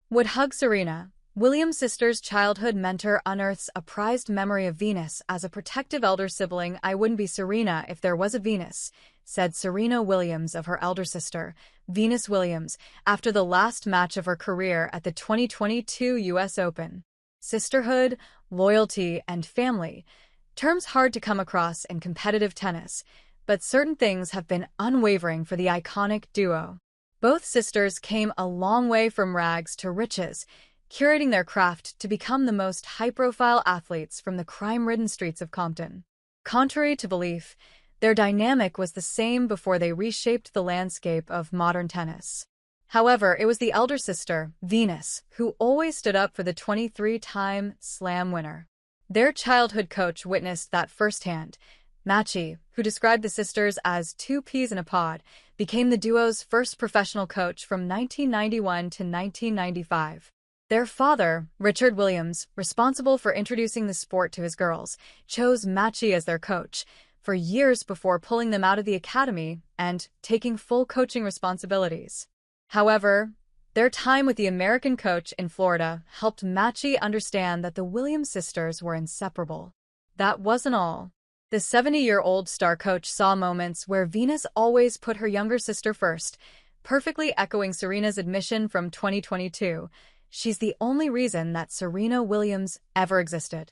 Would hug Serena. Williams' sister's childhood mentor unearths a prized memory of Venus as a protective elder sibling. "I wouldn't be Serena if there was a Venus," said Serena Williams of her elder sister, Venus Williams, after the last match of her career at the 2022 U.S. Open. Sisterhood, loyalty, and family. Terms hard to come across in competitive tennis, but certain things have been unwavering for the iconic duo. Both sisters came a long way from rags to riches, curating their craft to become the most high-profile athletes from the crime-ridden streets of Compton. Contrary to belief, their dynamic was the same before they reshaped the landscape of modern tennis. However, it was the elder sister, Venus, who always stood up for the 23-time Slam winner. Their childhood coach witnessed that firsthand. Machi, who described the sisters as two peas in a pod, became the duo's first professional coach from 1991 to 1995. Their father, Richard Williams, responsible for introducing the sport to his girls, chose Machi as their coach for years before pulling them out of the academy and taking full coaching responsibilities. However, their time with the American coach in Florida helped Machi understand that the Williams sisters were inseparable. That wasn't all. The 70-year-old star coach saw moments where Venus always put her younger sister first, perfectly echoing Serena's admission from 2022. "She's the only reason that Serena Williams ever existed."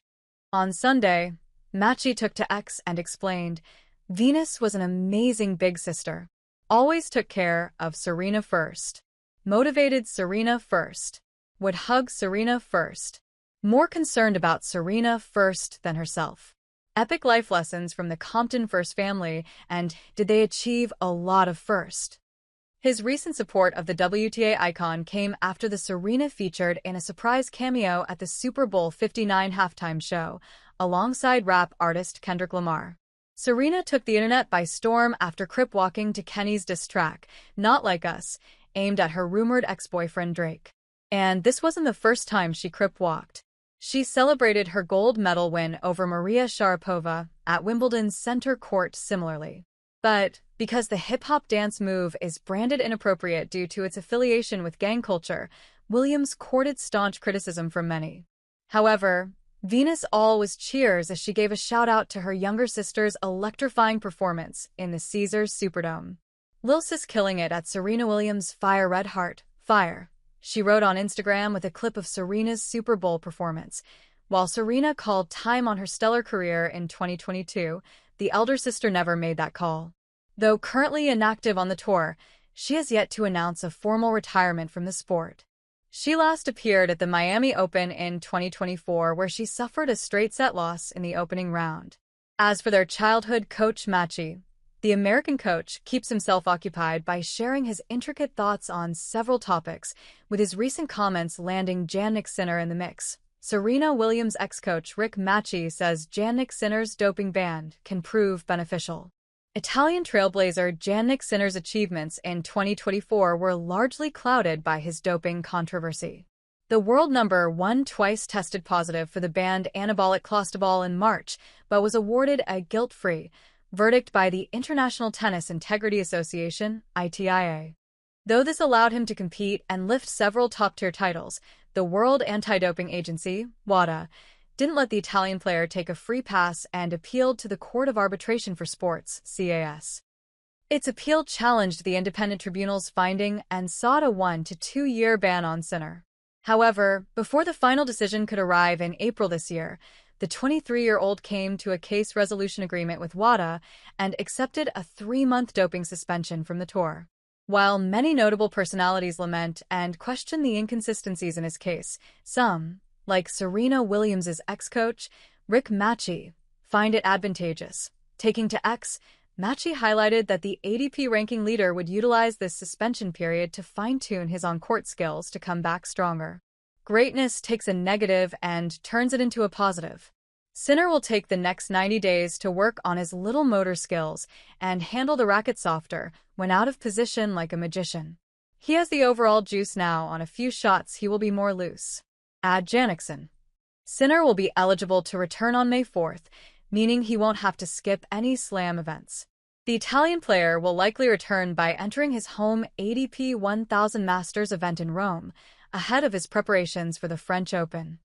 On Sunday, Machi took to X and explained, "Venus was an amazing big sister. Always took care of Serena first. Motivated Serena first. Would hug Serena first. More concerned about Serena first than herself." Epic life lessons from the Compton First family, and did they achieve a lot of first? His recent support of the WTA icon came after the Serena featured in a surprise cameo at the Super Bowl 59 halftime show, alongside rap artist Kendrick Lamar. Serena took the internet by storm after crip-walking to Kenny's diss track, "Not Like Us," aimed at her rumored ex-boyfriend Drake. And this wasn't the first time she crip-walked. She celebrated her gold medal win over Maria Sharapova at Wimbledon's center court similarly. But because the hip-hop dance move is branded inappropriate due to its affiliation with gang culture, Williams courted staunch criticism from many. However, Venus all was cheers as she gave a shout-out to her younger sister's electrifying performance in the Caesars Superdome. "Lil Sis killing it at Serena Williams' Fire Red Heart, Fire," she wrote on Instagram with a clip of Serena's Super Bowl performance. While Serena called time on her stellar career in 2022, the elder sister never made that call. Though currently inactive on the tour, she has yet to announce a formal retirement from the sport. She last appeared at the Miami Open in 2024, where she suffered a straight-set loss in the opening round. As for their childhood coach Machi, the American coach keeps himself occupied by sharing his intricate thoughts on several topics, with his recent comments landing Jannik Sinner in the mix. Serena Williams' ex-coach Rick Machi says Jannik Sinner's doping ban can prove beneficial. Italian trailblazer Jannik Sinner's achievements in 2024 were largely clouded by his doping controversy. The world number one twice tested positive for the banned anabolic clostebol in March, but was awarded a guilt-free verdict by the International Tennis Integrity Association, ITIA. Though this allowed him to compete and lift several top-tier titles, the World Anti-Doping Agency, WADA, didn't let the Italian player take a free pass and appealed to the Court of Arbitration for Sports, CAS. Its appeal challenged the independent tribunal's finding and sought a 1 to 2 year ban on Sinner. However, before the final decision could arrive in April this year, the 23-year-old came to a case resolution agreement with WADA and accepted a 3-month doping suspension from the tour. While many notable personalities lament and question the inconsistencies in his case, some, like Serena Williams' ex-coach, Rick Machi, find it advantageous. Taking to X, Machi highlighted that the ADP ranking leader would utilize this suspension period to fine-tune his on-court skills to come back stronger. Greatness takes a negative and turns it into a positive. Sinner will take the next 90 days to work on his little motor skills and handle the racket softer when out of position like a magician. He has the overall juice now. On a few shots he will be more loose. Add Jannikson. Sinner will be eligible to return on May 4th, meaning he won't have to skip any slam events. The Italian player will likely return by entering his home ADP 1000 Masters event in Rome, ahead of his preparations for the French Open.